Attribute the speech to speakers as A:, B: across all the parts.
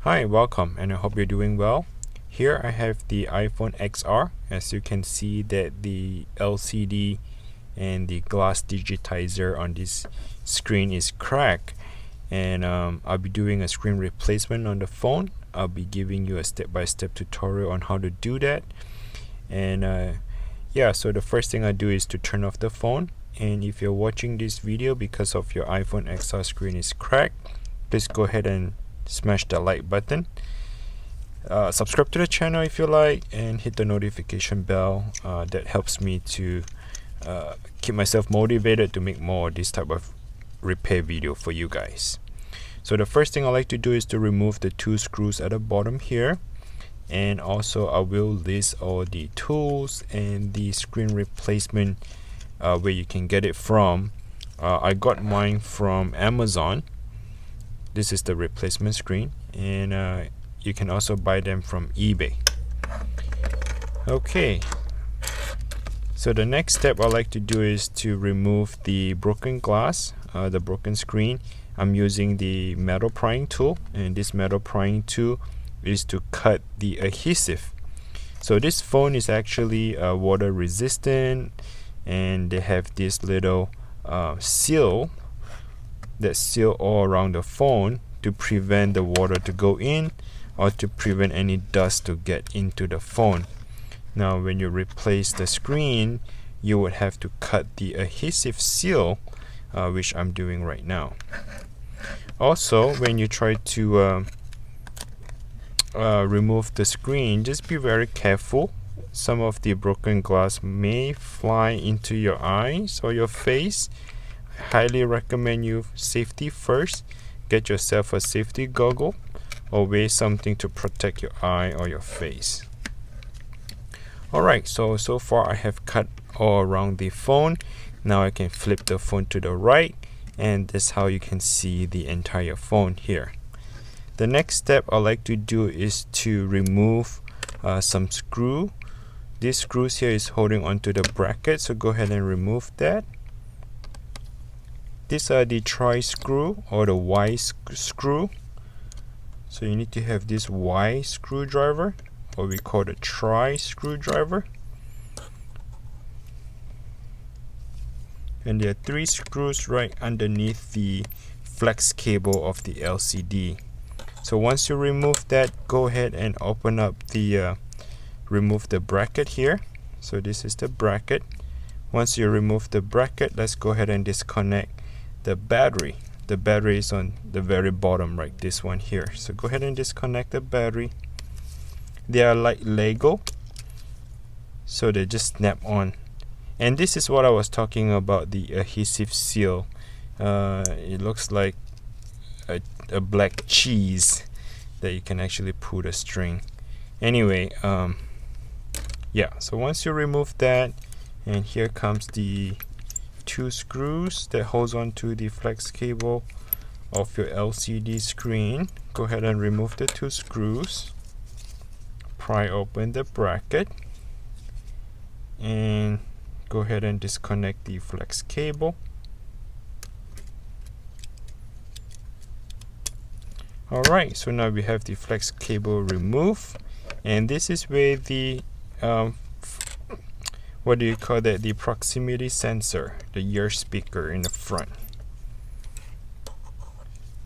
A: Hi, welcome, and I hope you're doing well. Here I have the iPhone XR. As you can see that the LCD and the glass digitizer on this screen is cracked, and I'll be doing a screen replacement on the phone. I'll be giving you a step-by-step tutorial on how to do that. And yeah, so the first thing I do is to turn off the phone. And if you're watching this video because of your iPhone XR screen is cracked, please go ahead and smash the like button. Subscribe to the channel if you like, and hit the notification bell. That helps me to keep myself motivated to make more of this type of repair video for you guys. So the first thing I like to do is to remove the two screws at the bottom here, and also I will list all the tools and the screen replacement where you can get it from. I got mine from Amazon. This is the replacement screen, and you can also buy them from eBay. Okay, so the next step I like to do is to remove the broken glass, the broken screen. I'm using the metal prying tool, and this metal prying tool is to cut the adhesive. So this phone is actually water resistant, and they have this little seal that seal all around the phone to prevent the water to go in or to prevent any dust to get into the phone. Now when you replace the screen, you would have to cut the adhesive seal, which I'm doing right now. Also, when you try to remove the screen, just be very careful. Some of the broken glass may fly into your eyes or your face. I highly recommend you safety first. Get yourself a safety goggle or wear something to protect your eye or your face. Alright, so far I have cut all around the phone. Now I can flip the phone to the right, and that's how you can see the entire phone here. The next step I like to do is to remove some screw. These screws here is holding onto the bracket, so go ahead and remove that. These are the tri screw or the Y screw. So you need to have this Y screwdriver, or we call the tri screwdriver. And there are 3 screws right underneath the flex cable of the LCD. So once you remove that, go ahead and open up the remove the bracket here. So this is the bracket. Once you remove the bracket, let's go ahead and disconnect the battery. The battery is on the very bottom, right? This one here. So go ahead and disconnect the battery. They are like Lego, so they just snap on. And this is what I was talking about, the adhesive seal. It looks like a black cheese that you can actually pull the string. Anyway, yeah, so once you remove that, and here comes the 2 screws that holds on to the flex cable of your LCD screen. Go ahead and remove the 2 screws, pry open the bracket, and go ahead and disconnect the flex cable. Alright, so now we have the flex cable removed, and this is where the what do you call that, the proximity sensor, the ear speaker in the front.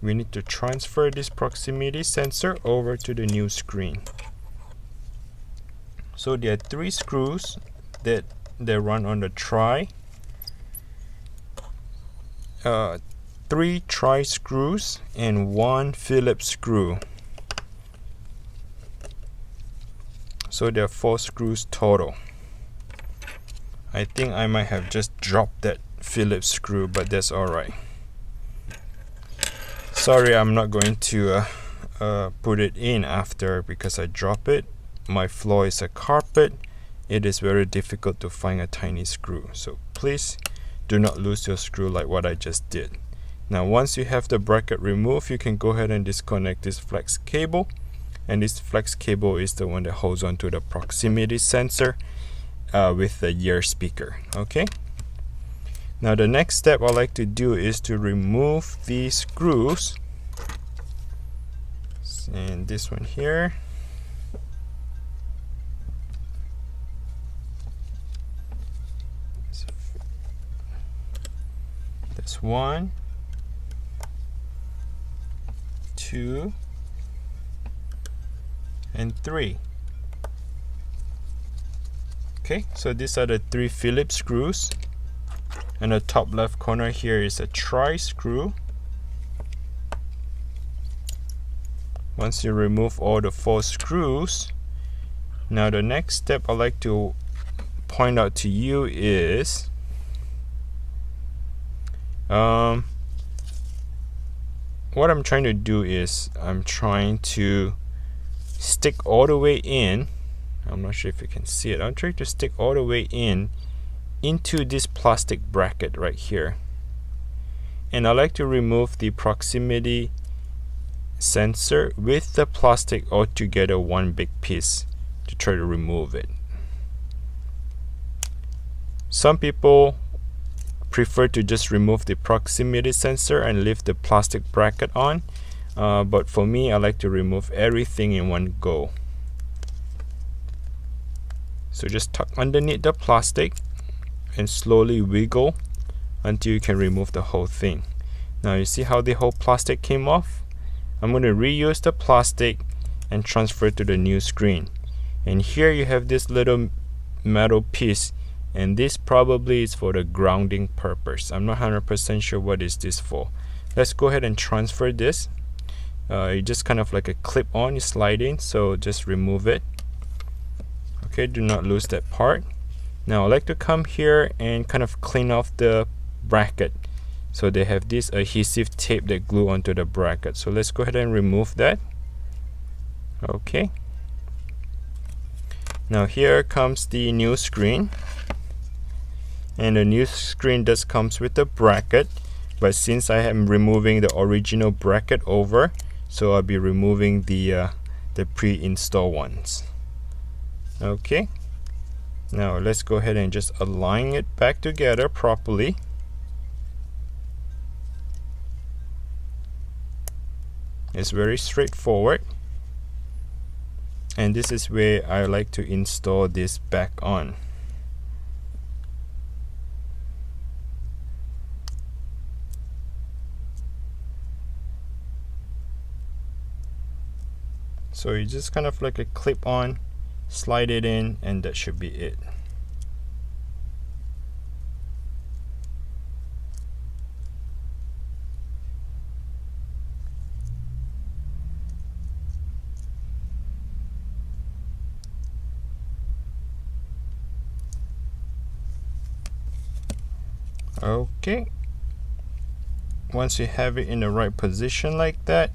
A: We need to transfer this proximity sensor over to the new screen. So there are 3 screws that run on the tri. 3 tri screws and 1 Phillips screw. So there are 4 screws total. I think I might have just dropped that Phillips screw, but that's alright. Sorry, I'm not going to put it in after because I dropped it. My floor is a carpet. It is very difficult to find a tiny screw. So please do not lose your screw like what I just did. Now once you have the bracket removed, you can go ahead and disconnect this flex cable. And this flex cable is the one that holds on to the proximity sensor with the ear speaker. Okay, now the next step I like to do is to remove these screws and this one here. That's 1, 2, and 3. Okay, so these are the 3 Phillips screws, and the top left corner here is a tri-screw. Once you remove all the 4 screws, now the next step I'd like to point out to you is what I'm trying to do is I'm trying to stick all the way in. I'm not sure if you can see it. I'm trying to stick all the way in into this plastic bracket right here, and I like to remove the proximity sensor with the plastic all together, one big piece, to try to remove it. Some people prefer to just remove the proximity sensor and leave the plastic bracket on, but for me, I like to remove everything in one go. So just tuck underneath the plastic and slowly wiggle until you can remove the whole thing. Now you see how the whole plastic came off? I'm going to reuse the plastic and transfer it to the new screen. And here you have this little metal piece, and this probably is for the grounding purpose. I'm not 100% sure what is this for. Let's go ahead and transfer this. It's just kind of like a clip on, you slide in, so just remove it. Okay, do not lose that part. Now I like to come here and kind of clean off the bracket. So they have this adhesive tape that glue onto the bracket. So let's go ahead and remove that. Okay. Now here comes the new screen. And the new screen does comes with a bracket, but since I am removing the original bracket over, so I'll be removing the pre-installed ones. Okay. Now let's go ahead and just align it back together properly. It's very straightforward. And this is where I like to install this back on. So you just kind of like a clip on, slide it in, and that should be it. Okay, once you have it in the right position like that,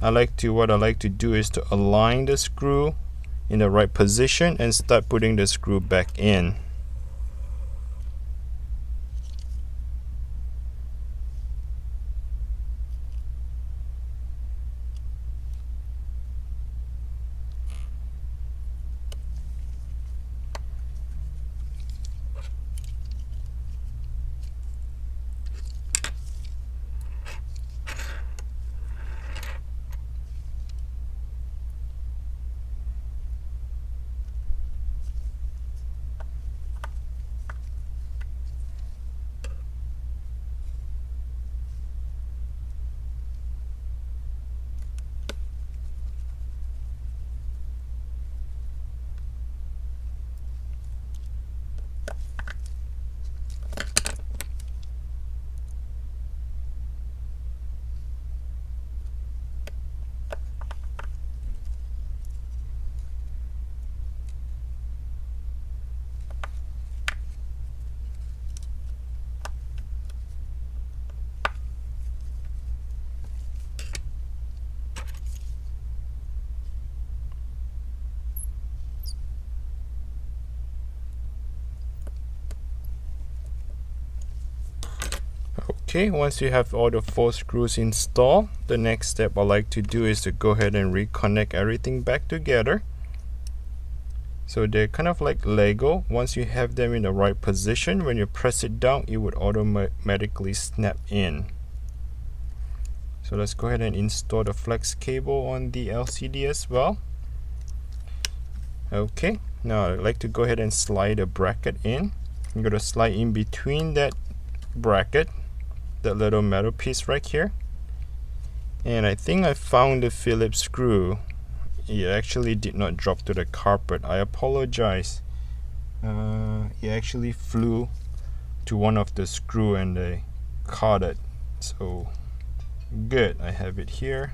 A: what I like to do is to align the screw in the right position and start putting the screw back in. Okay, once you have all the 4 screws installed, the next step I like to do is to go ahead and reconnect everything back together. So they're kind of like Lego. Once you have them in the right position, when you press it down, it would automatically snap in. So let's go ahead and install the flex cable on the LCD as well. Okay, now I'd like to go ahead and slide a bracket in. I'm going to slide in between that bracket, that little metal piece right here. And I think I found the Phillips screw. It actually did not drop to the carpet. I apologize. It actually flew to one of the screw and I caught it. So good, I have it here.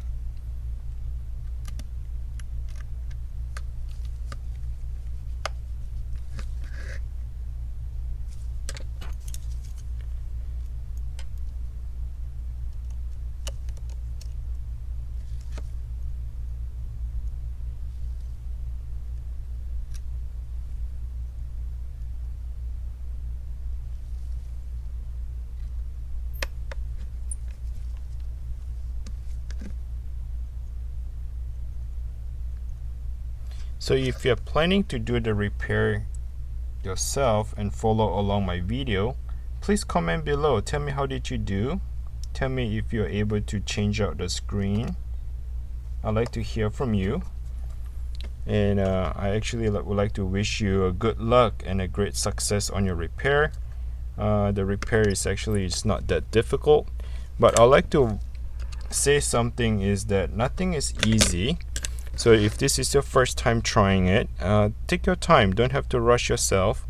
A: So if you're planning to do the repair yourself and follow along my video, please comment below. Tell me how did you do. Tell me if you're able to change out the screen. I'd like to hear from you. And I actually would like to wish you a good luck and a great success on your repair. The repair is actually, it's not that difficult. But I'd like to say something is that nothing is easy. So if this is your first time trying it, take your time. Don't have to rush yourself.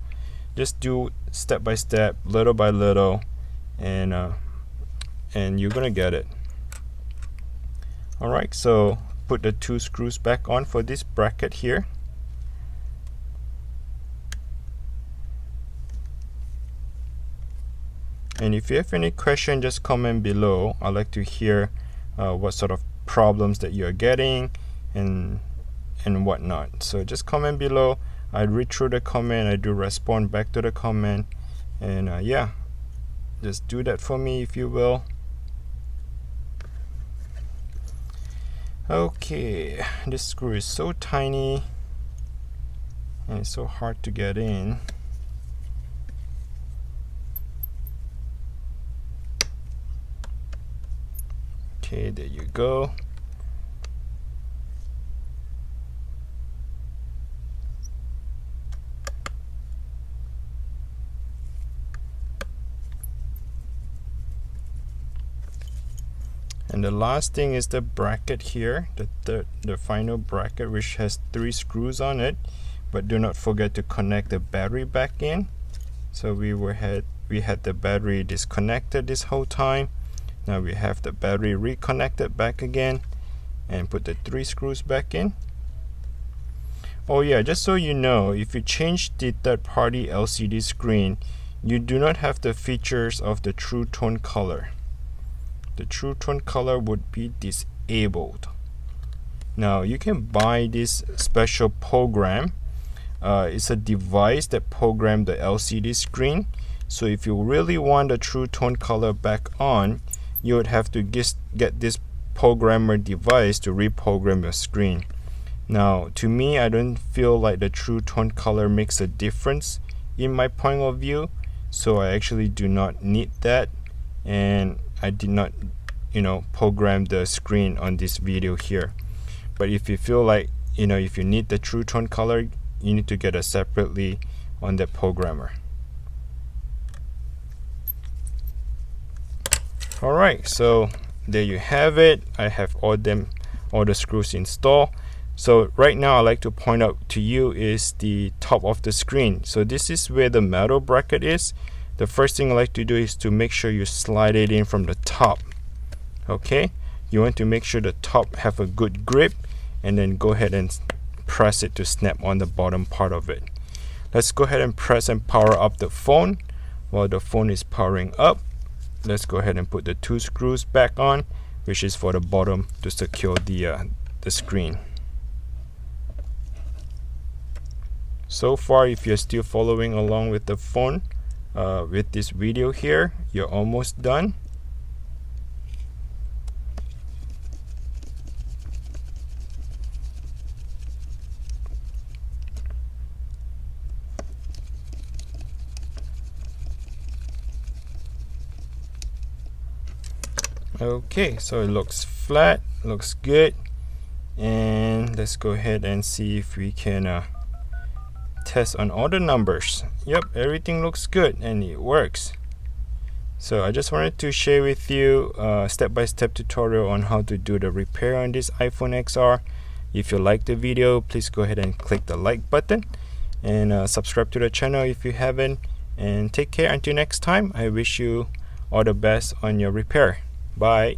A: Just do step by step, little by little, and you're gonna get it. All right, so put the 2 screws back on for this bracket here. And if you have any question, just comment below. I'd like to hear what sort of problems that you're getting and whatnot. So just comment below. I read through the comment. I do respond back to the comment. And yeah, just do that for me if you will. Okay, this screw is so tiny and it's so hard to get in. Okay, there you go. And the last thing is the bracket here, the final bracket, which has 3 screws on it. But do not forget to connect the battery back in. So we had the battery disconnected this whole time. Now we have the battery reconnected back again, and put the 3 screws back in. Oh yeah, just so you know, if you change the third-party LCD screen, you do not have the features of the true tone color. The true tone color would be disabled. Now you can buy this special program. It's a device that programs the LCD screen. So if you really want the true tone color back on, you would have to get this programmer device to reprogram your screen. Now to me, I don't feel like the true tone color makes a difference in my point of view, so I actually do not need that, and I did not program the screen on this video here. But if you feel like if you need the true tone color, you need to get it separately on the programmer. Alright, so there you have it. I have all the screws installed. So right now I'd like to point out to you is the top of the screen. So this is where the metal bracket is. The first thing I like to do is to make sure you slide it in from the top. Okay, you want to make sure the top have a good grip, and then go ahead and press it to snap on the bottom part of it. Let's go ahead and press and power up the phone. While the phone is powering up, let's go ahead and put the 2 screws back on, which is for the bottom to secure the screen. So far, if you're still following along with the phone with this video here, you're almost done. Okay, so it looks flat, looks good, and let's go ahead and see if we can test on all the numbers. Yep, everything looks good and it works. So I just wanted to share with you a step-by-step tutorial on how to do the repair on this iPhone XR. If you like the video, please go ahead and click the like button and subscribe to the channel if you haven't, and take care until next time. I wish you all the best on your repair. Bye.